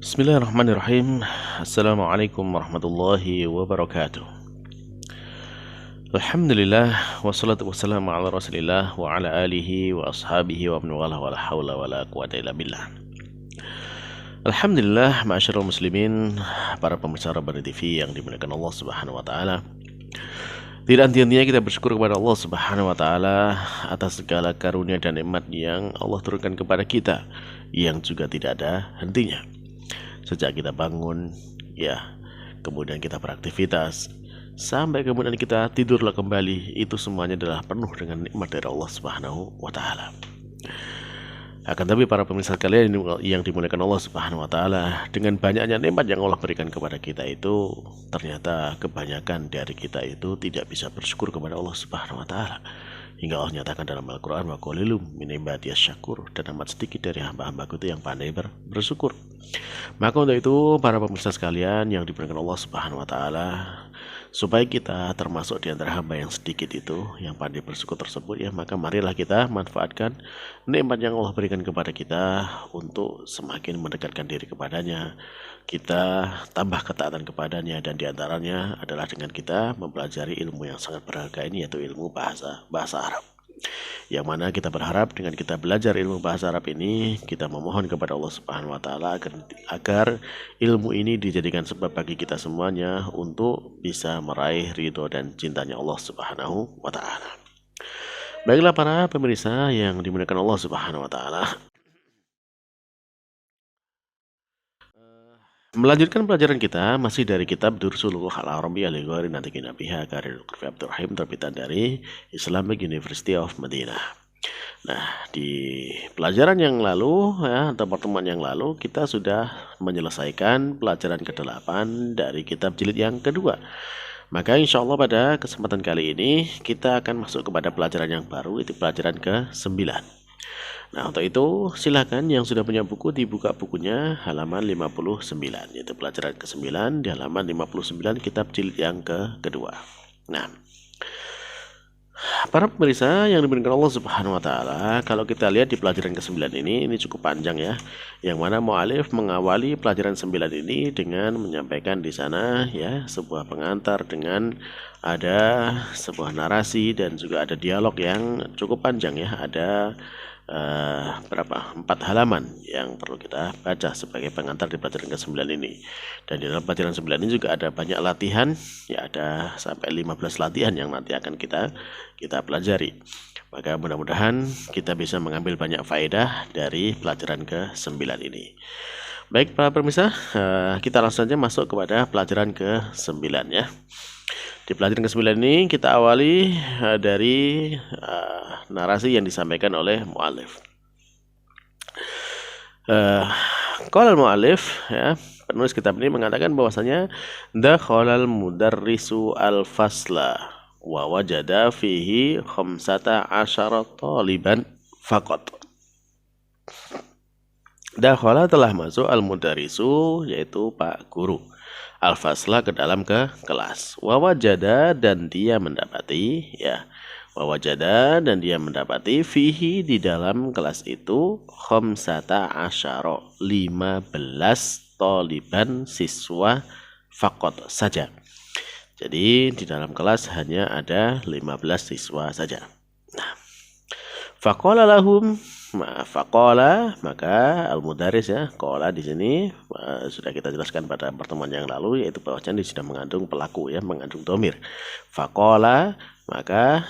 Bismillahirrahmanirrahim. Assalamualaikum warahmatullahi wabarakatuh. Alhamdulillah wassalatu wassalamu ala Rasulillah wa ala alihi wa ashabihi wa man wala wala haula wala quwata illa billah. Alhamdulillah, ma'asyiral muslimin, para pemirsa Rabbani TV yang dimuliakan Allah Subhanahu wa taala. Tidak henti-hentinya kita bersyukur kepada Allah Subhanahu wa taala atas segala karunia dan nikmat yang Allah turunkan kepada kita yang juga tidak ada hentinya. Sejak kita bangun, ya, kemudian kita beraktivitas, sampai kemudian kita tidurlah kembali, itu semuanya adalah penuh dengan nikmat dari Allah Subhanahu wa taala. Akan tapi para pemirsa kalian yang dimuliakan Allah Subhanahu wa taala, dengan banyaknya nikmat yang Allah berikan kepada kita itu, ternyata kebanyakan dari kita itu tidak bisa bersyukur kepada Allah Subhanahu wa taala. Hingga Allah nyatakan dalam Al-Qur'an, wa qalilum min ibadiyas syakur, dan amat sedikit dari hamba-hambaku itu yang pandai bersyukur. Maka untuk itu para pemirsa sekalian yang dimuliakan Allah Subhanahu wa taala, supaya kita termasuk di antara hamba yang sedikit itu yang pandai bersyukur tersebut, ya, maka marilah kita manfaatkan nikmat yang Allah berikan kepada kita untuk semakin mendekatkan diri kepadanya, kita tambah ketaatan kepadanya, dan diantaranya adalah dengan kita mempelajari ilmu yang sangat berharga ini, yaitu ilmu bahasa Arab. Yang mana kita berharap dengan kita belajar ilmu bahasa Arab ini, kita memohon kepada Allah Subhanahu wa taala agar ilmu ini dijadikan sebab bagi kita semuanya untuk bisa meraih ridho dan cintanya Allah Subhanahu wa taala. Baiklah para pemirsa yang dimuliakan Allah Subhanahu wa taala, melanjutkan pelajaran kita masih dari kitab Dursul Al-Arabiyyah li Ghairi Natiqin Biha karya Dr. Abdul Rahim, terbitan dari Islamic University of Madinah. Nah, di pelajaran yang lalu, ya, atau pertemuan yang lalu, kita sudah menyelesaikan pelajaran ke-8 dari kitab jilid yang kedua. Maka insya Allah pada kesempatan kali ini kita akan masuk kepada pelajaran yang baru, itu pelajaran ke-9. Nah, untuk itu silakan yang sudah punya buku dibuka bukunya halaman 59, yaitu pelajaran ke-9 di halaman 59 kitab jilid yang kedua. Nah, para pemirsa yang dimuliakan Allah Subhanahu wa taala, kalau kita lihat di pelajaran ke-9 ini cukup panjang, ya. Yang mana mu'alif mengawali pelajaran 9 ini dengan menyampaikan di sana, ya, sebuah pengantar dengan ada sebuah narasi dan juga ada dialog yang cukup panjang, ya. Ada 4 halaman yang perlu kita baca sebagai pengantar di pelajaran ke-9 ini. Dan di dalam pelajaran 9 ini juga ada banyak latihan, ya, ada sampai 15 latihan yang nanti akan kita pelajari. Maka mudah-mudahan kita bisa mengambil banyak faedah dari pelajaran ke-9 ini. Baik para pemirsa, kita langsung saja masuk kepada pelajaran ke-9, ya. Di pelajaran ke-9 ini kita awali dari narasi yang disampaikan oleh mu'alif. Qala al-mu'alif, ya, penulis kitab ini mengatakan bahwasanya dakhalal mudarrisu al-fasla wa wajada fihi 15 taliban faqat. Dakhala telah masuk al-mudarrisu, yaitu Pak Guru, al-fasla ke dalam kelas. Wawajada dan dia mendapati, ya, wawajada dan dia mendapati fihi di dalam kelas itu 15 taliban siswa fakot saja. Jadi di dalam kelas hanya ada 15 siswa saja. Nah, faqala lahum, faqala, maka al-mudaris, ya, qala di sini sudah kita jelaskan pada pertemuan yang lalu, yaitu bahwasanya sudah mengandung pelaku, ya, mengandung domir. Faqala, maka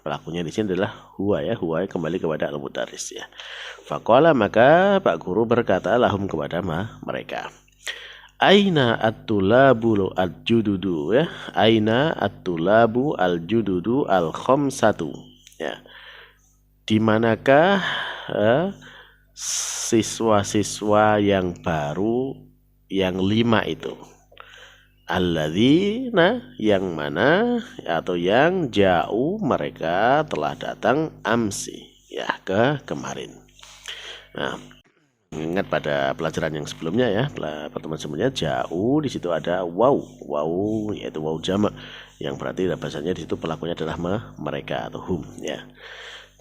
pelakunya di sini adalah huwa, ya, huwa kembali kepada al-mudaris, ya. Faqala, maka Pak Guru berkata lahum kepada mereka, aina at-tulabu al-jududu, ya, aina at-tulabu al-jududu al-khamsatu, ya, di manakah siswa-siswa yang baru yang 5 itu? Alladzina, yang mana, atau yang jauh mereka telah datang amsi, ya, kemarin. Nah, ingat pada pelajaran yang sebelumnya, ya, pertemuan sebelumnya, jauh di situ ada waw, yaitu waw jamak, yang berarti bahasanya di situ pelakunya adalah mereka atau hum, ya.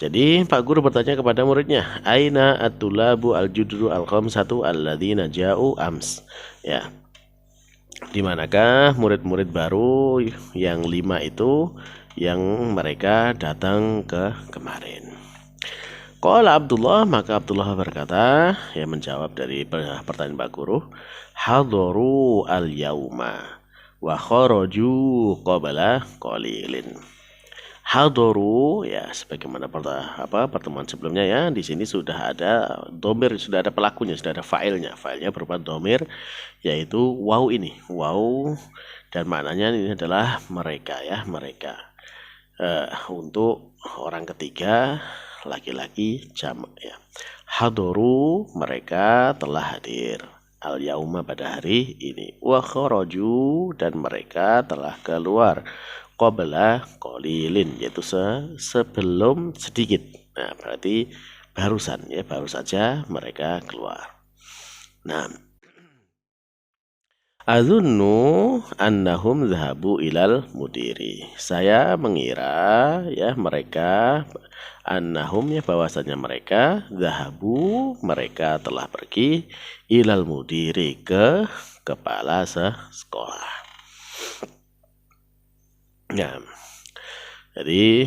Jadi Pak Guru bertanya kepada muridnya, Aina at-tulabu al-judru al-khamsatu alladzina ja'u ams. Ya. Di manakah murid-murid baru yang 5 itu yang mereka datang ke kemarin? Qala Abdullah, maka Abdullah berkata, ya menjawab dari pertanyaan Pak Guru, hadaru al-yauma wa kharaju qabla qalilin. Hadaru, ya sebagaimana pertemuan sebelumnya ya, di sini sudah ada domir, sudah ada pelakunya, sudah ada fa'ilnya. Fa'ilnya berupa domir, yaitu waw ini, waw, dan maknanya ini adalah mereka ya, mereka. Untuk orang ketiga laki-laki jamak ya. Hadaru, mereka telah hadir. Al yauma, pada hari ini. Wa kharaju, dan mereka telah keluar. Qabla qalilin, yaitu sebelum sedikit. Nah, berarti barusan ya, baru saja mereka keluar. Nah, azunnu annahum zahabu ilal mudiri. Saya mengira ya mereka annahum, ya bahwasanya mereka zahabu, mereka telah pergi ilal mudiri, ke kepala sekolah. Nah, jadi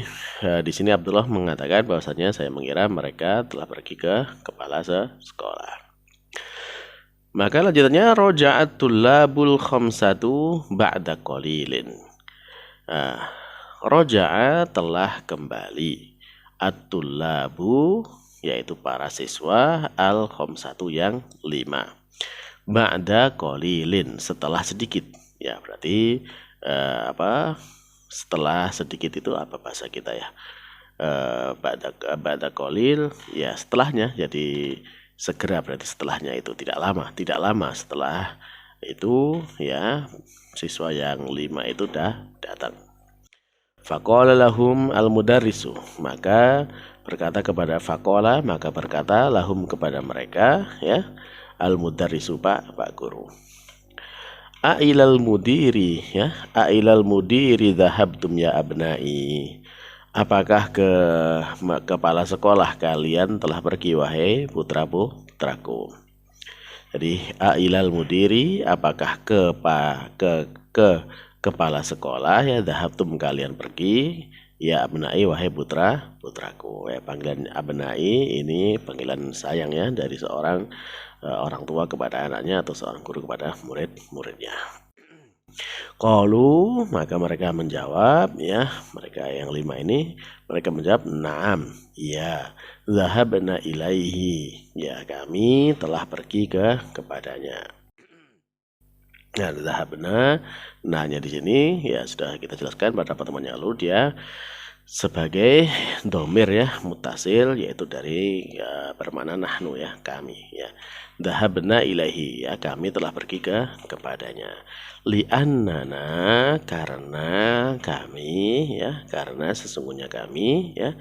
di sini Abdullah mengatakan bahwasanya saya mengira mereka telah pergi ke kepala sekolah. Maka lanjutannya roja'at tullabul khamsatu ba'da qalilin. Roja'a, telah kembali, at-tullabu, yaitu para siswa, al khamsatu, yang 5, ba'da qalilin, setelah sedikit. Ya berarti setelah sedikit itu apa bahasa kita ya? Ba'da qalil, ya setelahnya, jadi segera, berarti setelahnya itu tidak lama setelah itu ya, siswa yang 5 itu datang. Faqala lahum al-mudarrisu, maka berkata lahum, kepada mereka ya, al-mudarrisu, Pak Guru. Ailal mudiri ya, ailal mudiri dhahabtum ya abnai. Apakah ke kepala sekolah kalian telah pergi, wahai putraku? Jadi ailal mudiri, apakah ke kepala sekolah ya, dhahabtum, kalian pergi, ya abnai, wahai putraku. Ya, panggilan abnai ini panggilan sayang ya, dari seorang orang tua kepada anaknya, atau seorang guru kepada murid-muridnya. Qalu, maka mereka menjawab ya, mereka yang 5 ini, mereka menjawab, na'am, ya, zahabna ilaihi, ya kami telah pergi kepadanya. Nah, zahabna, nahnya di sini ya sudah kita jelaskan pada pertemuan yang lalu, dia sebagai domir ya, mutasil, yaitu dari bermakna nahnu ya, kami ya. Dhahabna ilaihi, ya kami telah pergi kepadanya. Li'annana, karena kami ya, karena sesungguhnya kami ya.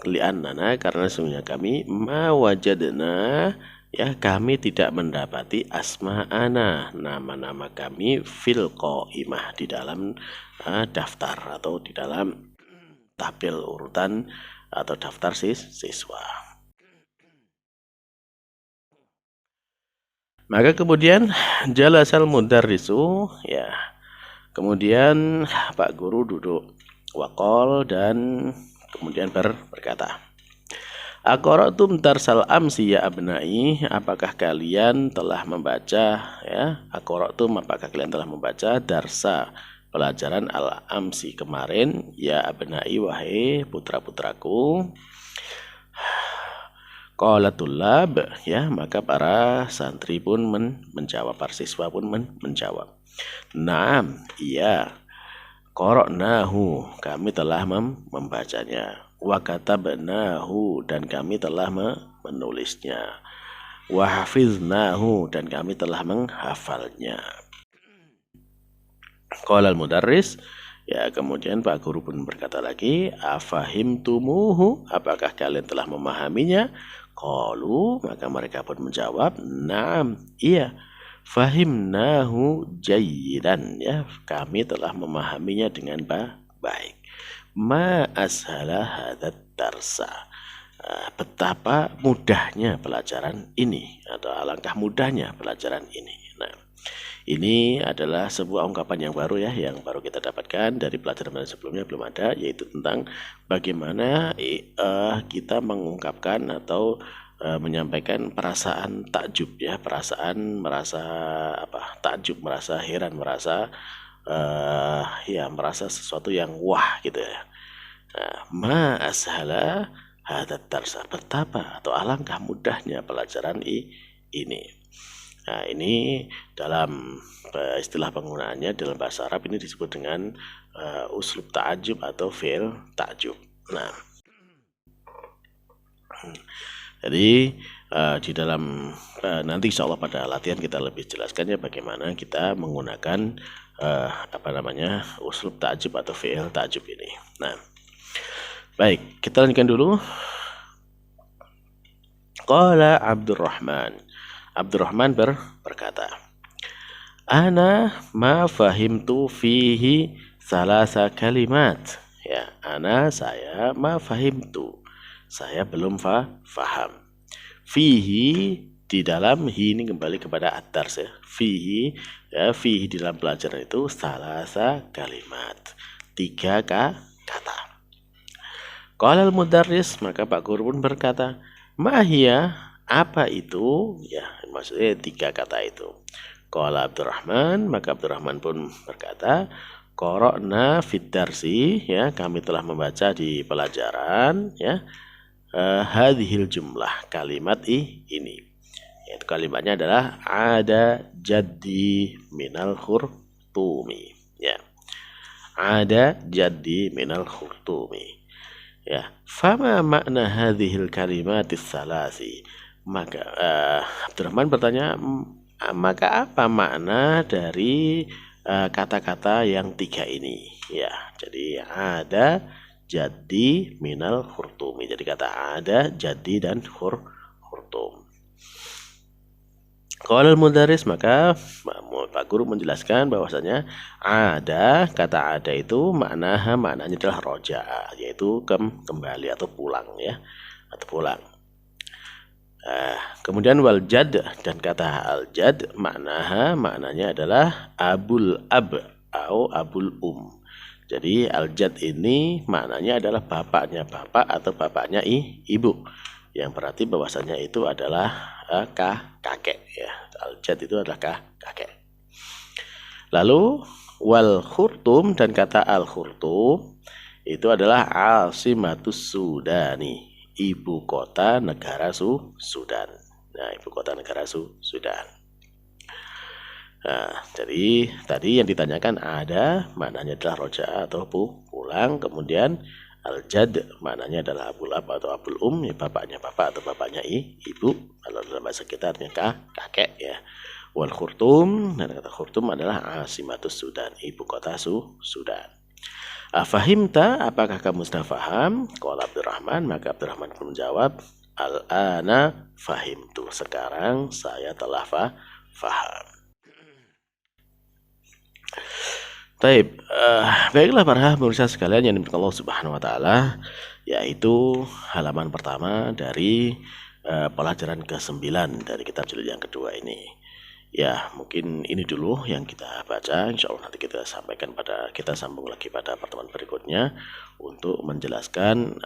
Li'annana, karena sesungguhnya kami, ma wajadna, ya kami tidak mendapati asma'ana, nama-nama kami, fil qaimah, di dalam daftar, atau di dalam tabel urutan atau daftar siswa. Maka kemudian jalasal mudarrisu, ya. Kemudian Pak Guru duduk, waqol, dan kemudian berkata, aqra'tum darsal amsi ya abnai, apakah kalian telah membaca ya, aqra'tum, apakah kalian telah membaca darsa, pelajaran al-amsi, kemarin, ya abnai, wahai putra-putraku. Qala tullab, ya maka para santri pun menjawab, para siswa pun menjawab, naam, iya, qara'nahu, kami telah membacanya, wa katabnahu, dan kami telah menulisnya, wa hafiznahu, dan kami telah menghafalnya. Qala al-mudarris, ya kemudian Pak Guru pun berkata lagi, afahimtumuhu, apakah kalian telah memahaminya? Qalu, maka mereka pun menjawab, naam, iya, fahimnahu jayyidan, ya kami telah memahaminya dengan baik. Ma ashala hadat darsa. Betapa mudahnya pelajaran ini, atau alangkah mudahnya pelajaran ini. Nah, ini adalah sebuah ungkapan yang baru ya, yang baru kita dapatkan dari pelajaran sebelumnya belum ada, yaitu tentang bagaimana kita mengungkapkan atau menyampaikan perasaan takjub ya, perasaan merasa takjub, merasa heran, merasa ya merasa sesuatu yang wah gitu ya. Nah, ma ashala hadat darsa, betapa atau alangkah mudahnya pelajaran ini. Nah, ini dalam istilah penggunaannya dalam bahasa Arab ini disebut dengan uslub ta'ajub atau fi'il ta'jub. Nah, jadi di dalam nanti insya Allah pada latihan kita lebih jelaskannya bagaimana kita menggunakan uslub ta'ajub atau fi'il ta'jub ini. Nah, baik, kita lanjutkan dulu. Qala Abdurrahman berkata, Ana ma fahimtu fihi salasa kalimat. Ya, saya ma fahimtu. Saya belum faham. Fihi, di dalam, hi ini kembali kepada ad-dars ya. Fihi, ya, fihi di dalam pelajaran itu salasa kalimat. 3 kata. Qala al-mudarris, maka Pak Guru pun berkata, Mahia, apa itu? Ya, maksudnya 3 kata itu. Qala Abdurrahman, maka Abdurrahman pun berkata, Qara'na fid darsi, ya, kami telah membaca di pelajaran, ya, hadhil jumlah, kalimat ini. Yaitu kalimatnya adalah ada jaddi minal khurtumi, ya. Ada jaddi minal khurtumi. Ya, fama makna hadhil kalimatis salasi. Maka Abdurrahman bertanya, maka apa makna dari kata-kata yang 3 ini? Ya, jadi ada, jadi, minal khurtumi. Jadi kata ada, jadi, dan khurtum. Qala al-mudarris, maka Pak Guru menjelaskan bahwasanya kata ada itu maknanya adalah roja'a, yaitu kembali atau pulang ya, atau pulang. Kemudian wal jad, dan kata al jad maknanya adalah abul ab atau abul Jadi al jad ini maknanya adalah bapaknya bapak atau bapaknya ibu, yang berarti bahwasanya itu adalah kakek ya. Al jad itu adalah kakek. Lalu wal khurtum, dan kata al khurtum itu adalah Asimatus Sudani, ibu kota negara Sudan. Nah, ibu kota negara Sudan. Nah, jadi tadi yang ditanyakan ada maknanya adalah roja atau pulang, kemudian al-jad maknanya adalah abul ab atau abul ya, bapaknya bapak atau bapaknya ibu, kalau dalam bahasa kita artinya kakek ya. Wal khurtum, dan kata khurtum adalah Asimatus Sudan, ibu kota Sudan. Afahimta, apakah kamu sudah faham? Qala Abdurrahman, maka Abdurrahman pun menjawab, Al-ana fahimtu, sekarang saya telah faham. Baik, baiklah para pemirsa sekalian yang dimiliki Allah Subhanahu wa taala, yaitu halaman pertama dari pelajaran ke-9 dari kitab jilid yang kedua ini. Ya, mungkin ini dulu yang kita baca. Insya Allah nanti kita sambung lagi pada pertemuan berikutnya untuk menjelaskan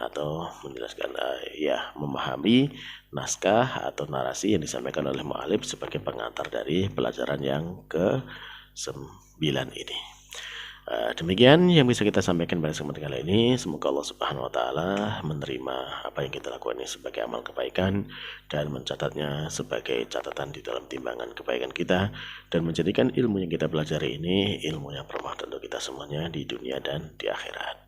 memahami naskah atau narasi yang disampaikan oleh mu'alif sebagai pengantar dari pelajaran yang ke-9 ini. Demikian yang bisa kita sampaikan pada kesempatan kali ini. Semoga Allah Subhanahu wa taala menerima apa yang kita lakukan ini sebagai amal kebaikan dan mencatatnya sebagai catatan di dalam timbangan kebaikan kita, dan menjadikan ilmu yang kita pelajari ini ilmu yang bermanfaat untuk kita semuanya di dunia dan di akhirat.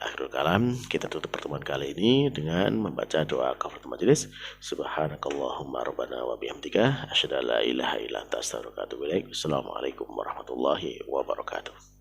Akhirul kalam, kita tutup pertemuan kali ini dengan membaca doa kafaratul majelis. Subhanakallahumma rabbana wa bihamdika asyhadu an la ilaha illa anta astaghfiruka wa atubu ilaik. Assalamualaikum warahmatullahi wabarakatuh.